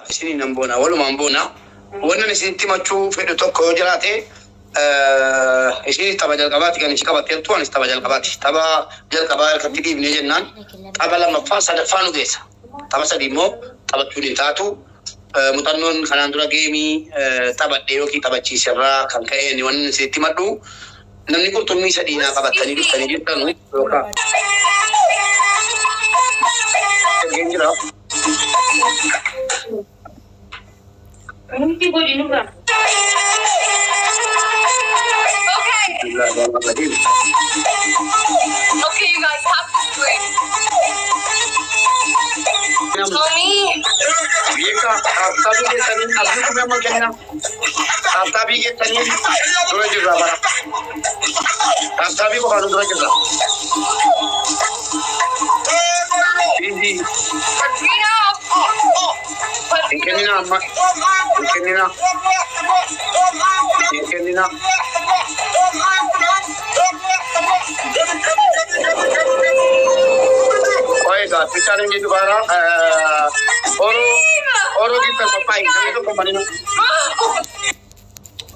Sini nambona walu mambona wannan isin timachu fedo tokko jiraate isin tabajal qabati kan isin qabate tuan isin tabajal qabati taba jal qabaal kan tidib ne jennan tabala mafasa da fanu gesa taba sadimo tabachu ditatu mutannon kanan dura gemi tabadde yoki tabachi sirra kan kayeni wannan isin timadu namni qurtummi sadina qabatani bistani jittanu yoka genjira Okay. Okay, you guys have to swing. Tommy. Oiga, ficaram de dobará. Oro giftar papai, kami tu kembali no.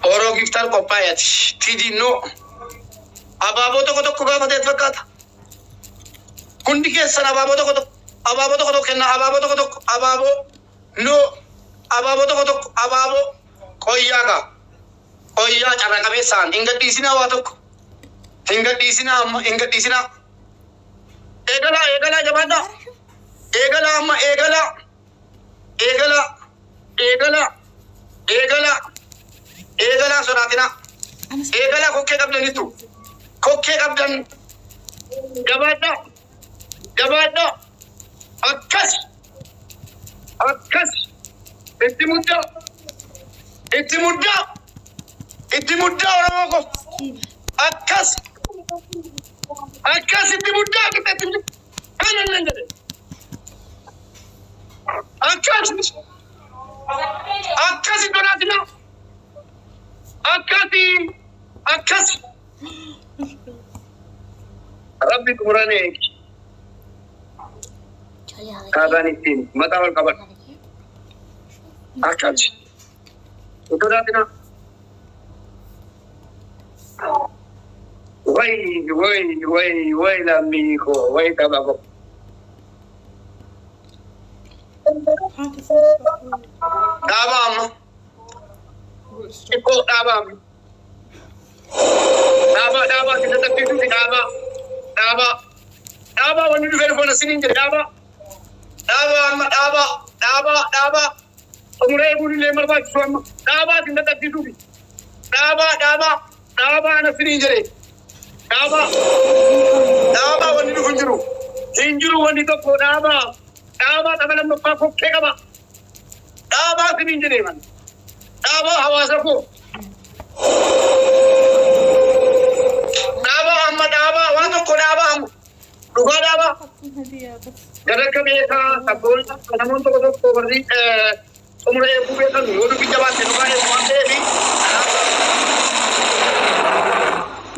Oro giftar papai, tidi no. Ababo to kotok kuga mate advokata. Kundi ke sana ababo to kotok kenna ababo to kotok ababo no. Ababo to kotok ababo koyaga. Koya cara kami san. Ingat di sini awatok. Ingat di sini ingat di sini. Egala jabada. Egala amma egala soratina. Egala kokke kabdan itu. Kokke kabdan jabada. Akkas. Itti mudda orang ko. Akkas itti mudda kita itti. Kanan nangade. Akkas donatina. Akkas. Rabbi kumrane. Kadanitin matawal kabar. Akkas. Donatina. Wai l'amico, wai tabaco. Dabam. Iko dabam. Daba kita tak tidur di daba. Daba wani du telefon sinin je daba. Daba. Umre buri le marba suam. Daba kita tak tidur. Daba na sinin je. Daba wani du kunjuru. Injuru wani to ko daba tabala mappa ko kegaba. Daba sinin je man. Daba hawasa ko. Daba wani ko daba duga daba. Jarak kami ka tabul namun to ko berdi umre bube kan yodu bijaba tenuka e mate bi.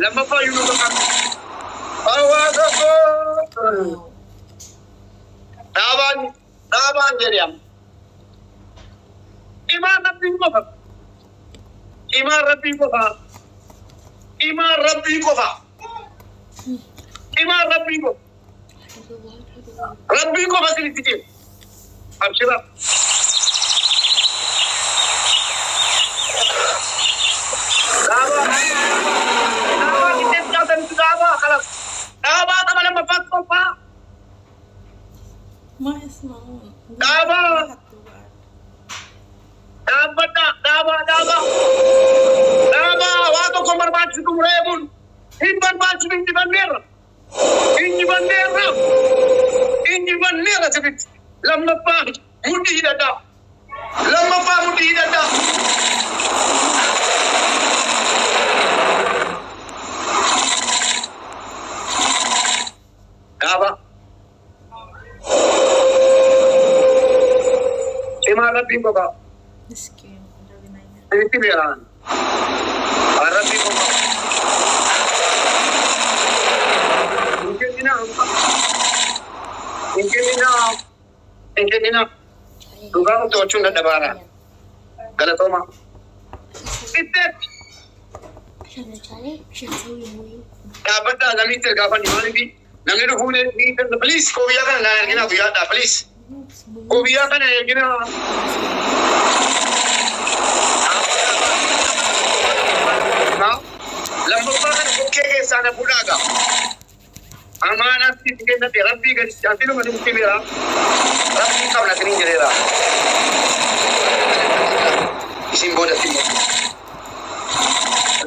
Lama pa yun kan. Awas ako. Daban jeriam. Imam Rabbi ko masih dikit. Abshira. Daba tabalam mapat ko pa. Daba. Wato ko marbat situm rebun. Himban batch binti bandera. Inji bandera sebit. Lamma pa mudi dada. Daba. Imala pingo ka. Ini biaran. Arab pingo ka. Mungkin enough. Dhugaa to'achuun dadhabaadha. Galatooma. Itteetti. Dhaabbata namitti ergaafan maaliifi namni dhufuun please koobiyyaa kana naan ergina guyyaadhaa please. Koobiyyaa kana ergina. Lammaffaa kana bukkee keessaa na fuudhaaga. Amaanatti kennate rabbii gadi jaatiluma dhumti beera. Rabbii qabna kanii jedheera. Isin boodatti immoo.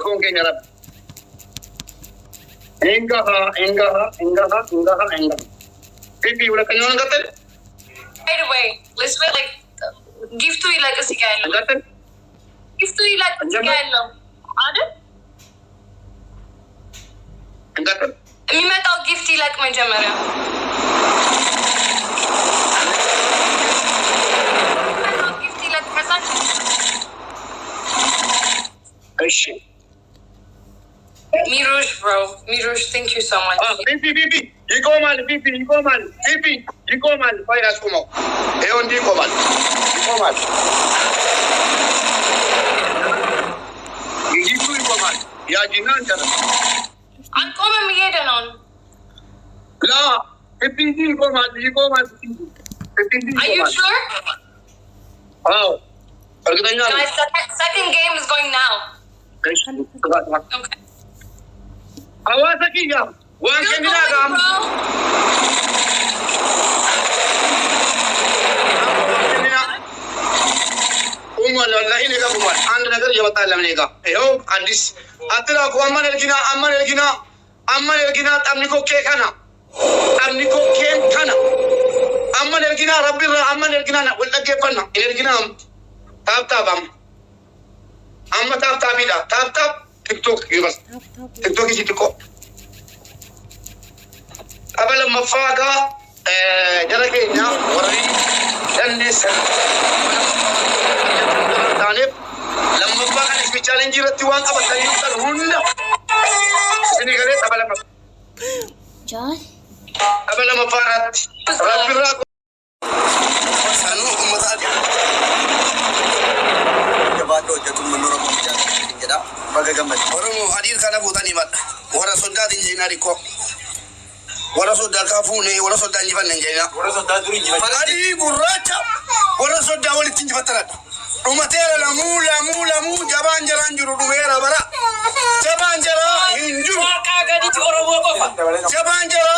Kun keenya rabbi. Engaha. Pipi udah kenyang kata? Right away. Let's wait like give to you like a cigarro. Kata? Give to you like a cigarro. Ada? Kata? የሚመጣው ጊፍት ይለቅ መጀመሪያ ጊፍት ይለቅ ከዛች እሺ ሚሩሽ ብሮ ሚሩሽ ቴንክ ዩ ሶ ማች ፒፒ ይቆማል ቫይረስ ቆመው ይኸው እንዲህ ይቆማል ይጂቱ ይቆማል ያጂና እንጀራ አንቆምም እየሄደ ነው ላ ፒፒ ይቆማል Are you sure? አዎ እርግጠኛ ነኝ Guys, second game is going now. Okay. አዋሳ ኪያ ዋን You're ከሚና going, ጋም bro. ኡማል ወላሂ ነገ ኡማል አንድ ነገር እየመጣ ለምን ነገ ይኸው አዲስ አትላኩ አማን ኤርጊና ጠምኒኮ ኬከና አማን ኤርጊና ረቢራ አማን ኤርጊና ወልደገፈና ኤርጊና ታብታባም አማ ታብታቢዳ ታብታብ ቲክቶክ ይበስ ቲክቶክ ይቲኮ አበለ መፋጋ ጀረከኛ ወሪ ደንደሰ ታኔብ ለመፋጋ ነስ ቻሌንጅ ረቲ ዋን ቀበተኒ ሁሉ ስኒ ገሬ አበለ መፋራት ረቢራ ሳኑ ኡመታዲ ባዶ ጀቱን ምንሮ ጀዳ በገገመት ኦሮሞ አዲር ካለ ቦታን ይመጣ ወራ ሶዳት ኢንጂነሪ ኮ ወራ ሶዳ ካፉኔ ወራ ሶዳ እንጂፈን እንጂና ወራ ሶዳ ዱሪ እንጂፈን ፈላዲ ጉራቻ ወራ ሶዳ ወልት እንጂፈተራዳ ኡመቴራ ለሙ ጀባን ጀራን ጅሩ ዱቤራ በራ ጀባን ጀራ እንጅሩ አቃገዲት ኦሮሞ ቆፋ ጀባን ጀራ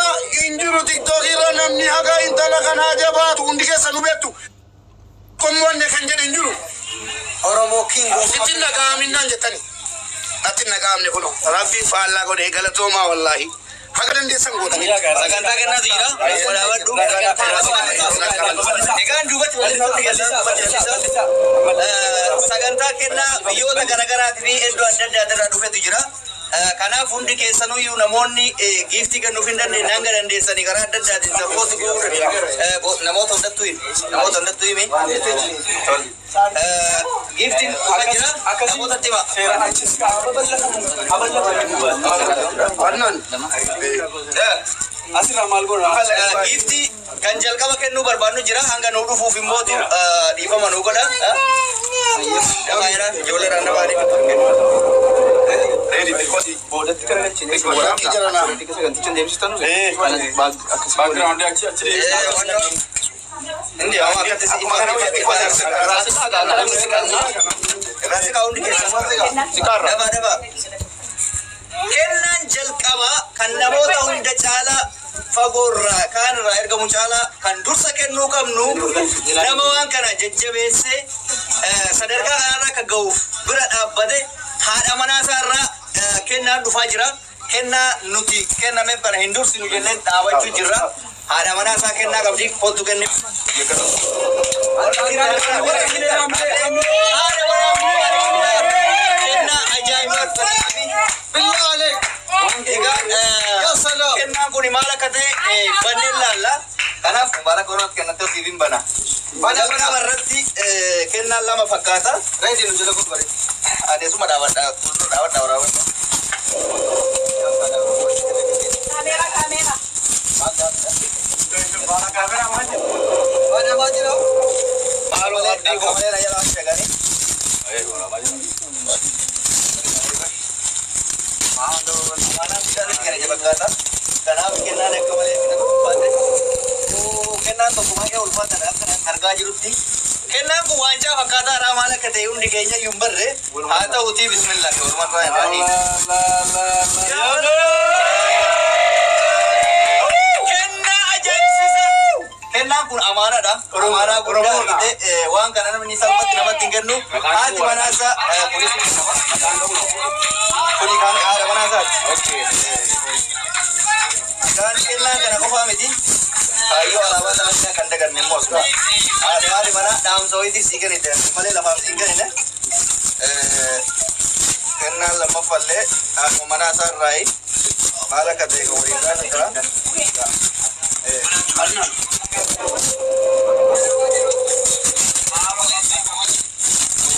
እንጅሩ ቲክቶክ ይረነምኒ ሀጋ ኢንተላ ከና ጀባቱ እንዲከሰ ኑቤቱ ቆሞነ ከንጀን እንጅሩ ኦሮሞ ኪንግ ሲቲና ጋሚና እንጀተኒ አቲና ጋምኔ ኩኖ ረቢ ፋላ ጎዴ ገለቶማ ወላሂ ሀገር እንደሰን ጎተኒ ሰጋንታ ገና ዚራ ወላወዱ ኤጋን ዱበት ሰጋንታ ከና ብዮታ ገረገራት ቢ ኤንዶ አንደዳ ደራ ዱፈቱ ጅራ kanaaf hundi keessanuu namoonni giiftii kennuuf hin dandeenye hanga dandeessanii karaa adda addaatiin sappooti gochuudha. Namoota hundattuu hime giiftiin akka jira namootatti hima. Asirraa maal godha? Giiftii kan jalqaba kennuu barbaadnu jira hanga nuu dhufuuf immoo dhiifama nuu godha. Ijoollee randabaadhiif kennu. Boodatti garagachiin waraabaa jirana. Saganticha deemsistan background achi Indi amma akkatti daba kennan jalqaba kan namoota hunda caala fagoorraa kaanirraa ergamu caala kan dursa kennuu qabnu nama waan kana jajjabeesse sadarkaa kanarra akka ga'uuf bira dhaabbate haadha manaasaarraa kennaan dhufaa jira. Kennaa nuti kennameef kana hin dursinu jennee dhaabachuu jirra. Haadha manaasaa kennaa qabdi kootu kenne. Kennaa ajaa'ibaa kennaan kun maal akka ta'e banneen laalla. Kanaaf baala koronat kennatti hojii hin bana. Bana irratti kennaan lama fakkaata. Reetiin nu jala kun bare. Adeesuma dhaabadhaa waraabadhaa. Kennaan kun waancaa fakkaataa raamaan akka ta'e hundi keenya iyyuu hin barre haa ta'uutii bismillah kennaa ajaa'ibsiisa. Kennaan kun amaanaadha. Amaanaa guddaa argite waan kana namni salphatti namatti hin kennu. Haati manaasaa kuni kan haadha manaasaati. Kan kennaan kana qofaa miti. Ayo alaabaa namatti kan daganne immoo osoo haadhi mana dhaamsa wayitii sii kennite malee lafaaf sii kennine kennaan lammaffallee haadhuma manaa isaa irraayi maal akka ta'e kan waliin gaafata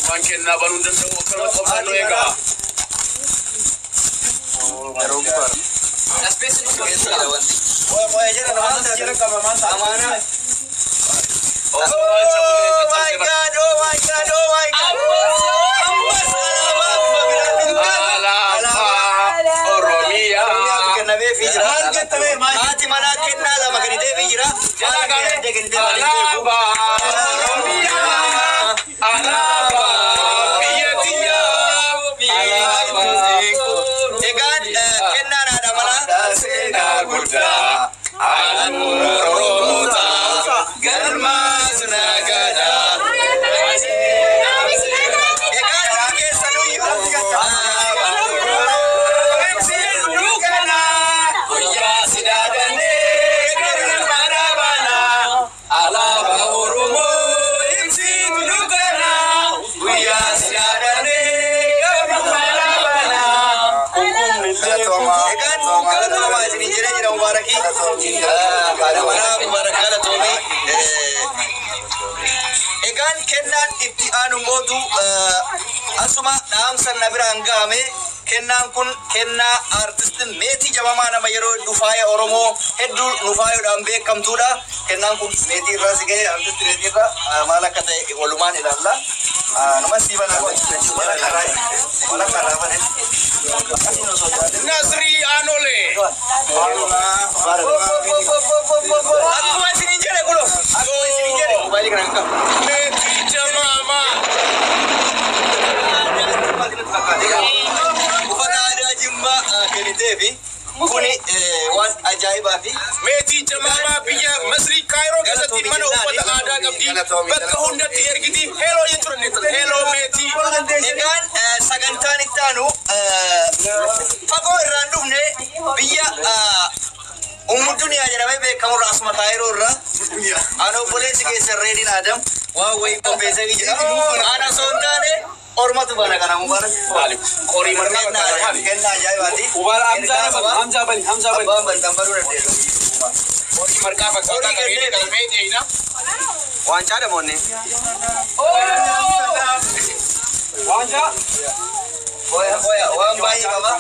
waan kennaa baruu danda'u akkana qofaan eegaa yeroo gubbaadha. Wah, jadi nama saya kamar mana? Amana. Oh my God, oh my God, oh my God. Oromia. Kenapa Fijra? Hati mana kenal lama kini deh Fijra? Mana kini deh Alaba. Alaba. Biyetia. Egan kenal ada mana? Sena Gurda. Almurota. Garmas Nagada. Egan kennan itti aanu mootu asuma dhaamsa na biraan gahame kennaan kun kennaa artistiin meetii jabamaa nama yeroo dhufaaya Oromoo hedduu dhufaayoodhaan beekamtuudha. Kennaan kun meetii irraa si ga'e artistii meetii irraa maal akka ta'e walumaan ilaalla. Nama siiban Nasri Anole. Akkuma isin jedhe kulo. Akkuma isin jedhe balik rangka. Meetii jamama. Uffata aadaa Jimmaa kennitee fi kuni waan ajaa'ibaa fi meetii jamama biyya Masrii Kaayiroo keessatti mana uffata aadaa qabdi. Bakka hundatti ergiti. Heloo jechuudha. Heloo meetii. egaan sagantaan itti aanu fagoo irraan dhufne biyya Umudduniyaa jedhamee beekamurraa asuma Kaayiroo irraa ana obboleessi keessa Reediin Adam waan wayii qopheessee jira. Ana osoo hin taane ormatu bana kana mubaarak. Qorii marqaa kennaa ajaa'ibaati. Hamza Bali. Abbaan bal'aan baruu dandeessu. Qorii marqaa fakkaataa qabeenya kana meetii Waancaa damoonni. Boya, waan baay'ee qaba.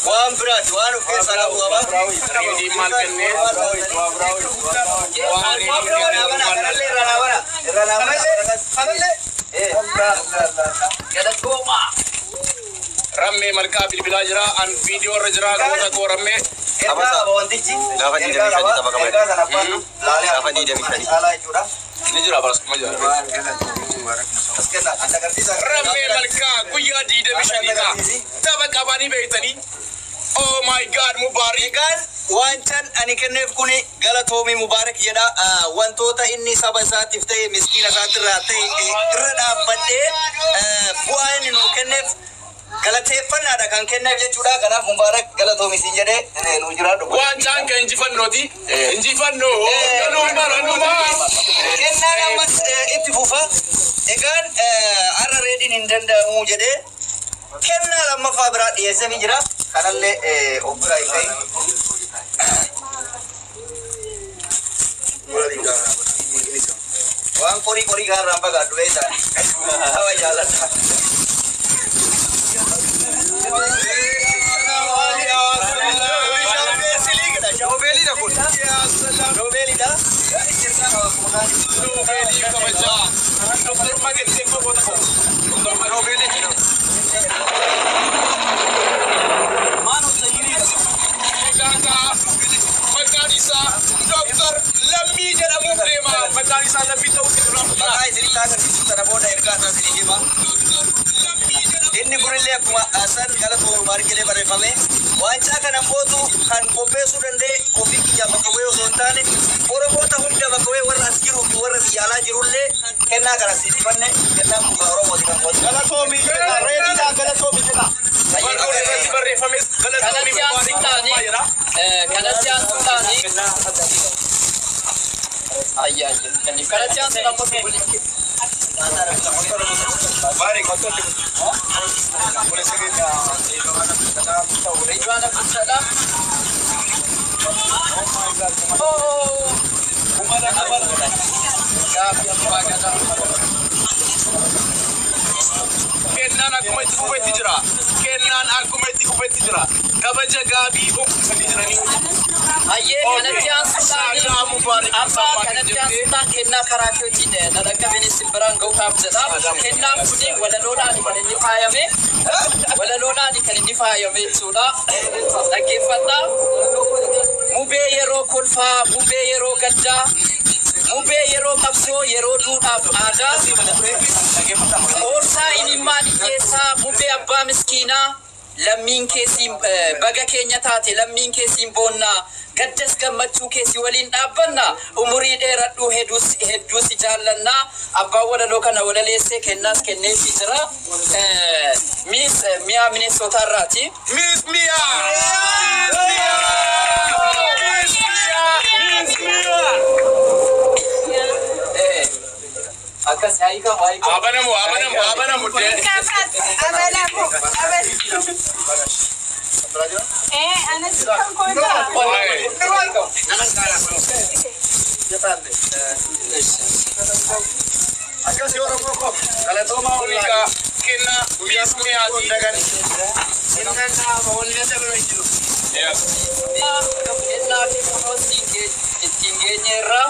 Waan biraati, waan of keessaa qabu qaba. Reediin maal kennee? Rammee malkaa bilbilaa jira. An viidiyoo irra jira. Goota koo rammee. Ni jira barasuma jira. Rammee malkaa guyyaa 25 tapha qabanii beektanii. Oh my God, Mubaarak. Egaan waancaan ani kenneef kuni galatoomii Mubaarak jedha. Wantoota inni saba isaatiif ta'e miskiina isaatirraa ta'e irra dhaabbadhee bu'aa inni nuu kenneef galateeffannaadha kan kenneef jechuudha. Kanaaf Mubaarak galatoomii siin jedhee nu jiraadhu. Waancaan kan injifannooti. Injifannoo. Kennaan ammas itti fufa. Egaan har'a reediin hin danda'amu jedhee kennaa lammaffaa biraa dhiyeessee jira. Kanallee of biraa hin ta'in. Waan qorii gaarraan fagaadhu beektaa. Hawa jaalladha. Shawbeelidha kun. Shawbeelidha. kan itu tanaboda erga atas ini mah. Ini kurile kuma asan kala to markile bare fame. Wanca kan ambotu kan kope sudande kopi kiya bakawe sontane. Oromo ta hunda bakawe warra askiru warra yala jirulle kenna kala sifanne kenna mu oromo dikan ko. Kala to mi ready da kala to mi ta. Bare fame kala to mi sultani. Kala sultani. Ayya kan kala sultani ko. Barik kotor tu. Boleh sekejap. Ridwan Abdul Salam. Oh. Umar Akbar. Kami berbahagia. Kenan aku mesti kubet tijra. Kenan aku mesti kubet tijra. Kabaja gabi tijra ni. Aye, kanatian sultani. Apa kanatian sultan kenna karakyo tine. Nada kami simbarang gau kabzada. Kenna kuni wala loda ni kani nifayame. Wala loda ni kani nifayame suda. Lagi fata. Mube yero kulfa, mube yero gadda. Mube yero kapso yero duda ada. Orsa ini mani kesa mube abba miskina. Lammin kesim baga keenya taate lammin kesim bonna gaddas gammachuu keesi waliin dhaabbanna umurii dheeradhu hedduu si jaallanna abbaan walaloo kana walaleessee kennaas kenneefii jira miis miyaa mineessootaarraati Miss Mia. akkas haika haika Abanamu. أنا سكان كويدا. akkas yoo rokoko kala to ma Ulika kena Miss Mia dagan innan na ma wonna sabro jiru Yeah. enna ke prosinge tingenyera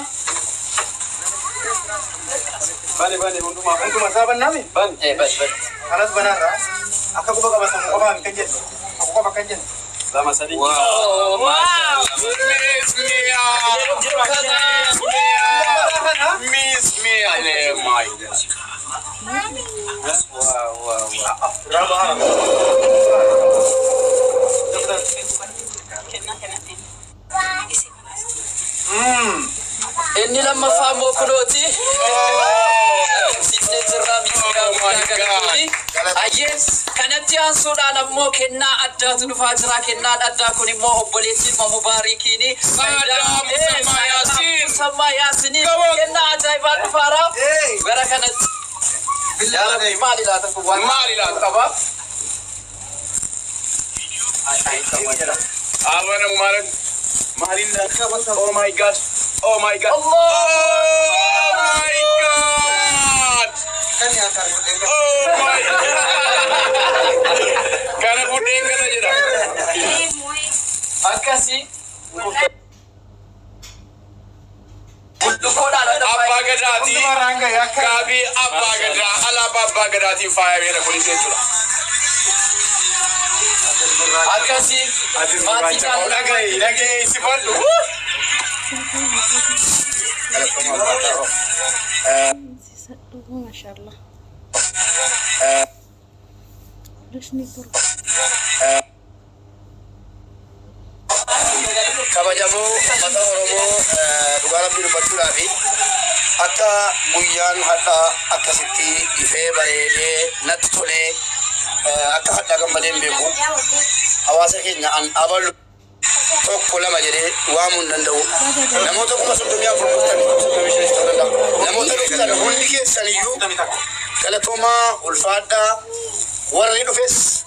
Bale untuk masaban nami ban bas kalas banara akka ko baga basan ko ba mi kanjen ko ba kanjen lama sadi Wow. Miss Mia. Miss Mia. My God. Wow. raba inni lamma famo kunoti Ayes kanatti ansuudhaan ammoo kennaa addaatu dhufaa jira kennaan addaa kun immoo obboleettiin Mubaarikiini Sammaa Yaasini kennaa ajaa'ibaa dhufaara gara kanatti maali laata kun waan Maali laata? qaba Abanamu malan. Malinda. Oh my God. Oh my God. Allah Oh my God. kan yang akan Oh my God. Kana puding kana jira. akasi Lukoda ada Abba gadati. Kabi abba gada. Ala abba gadati fire mera polisi jira. akasi mati jalan Lagi sifandu. ما شاء الله ليش نيكور kabajamoo mata oromoo dhugaa rabbii dubbachuudhaa fi akka guyyaan hadhaa akkasitti ifee bareedee natti tolee akka hadhaa gammadeen beeku hawaasa keenya an abalu tokko lama jedhee waamuu hin danda'u namoota 34,000 ta'uu danda'a namoota dhuftan hundi keessaniyyuu galatoomaa ulfaadhaa warri dhufes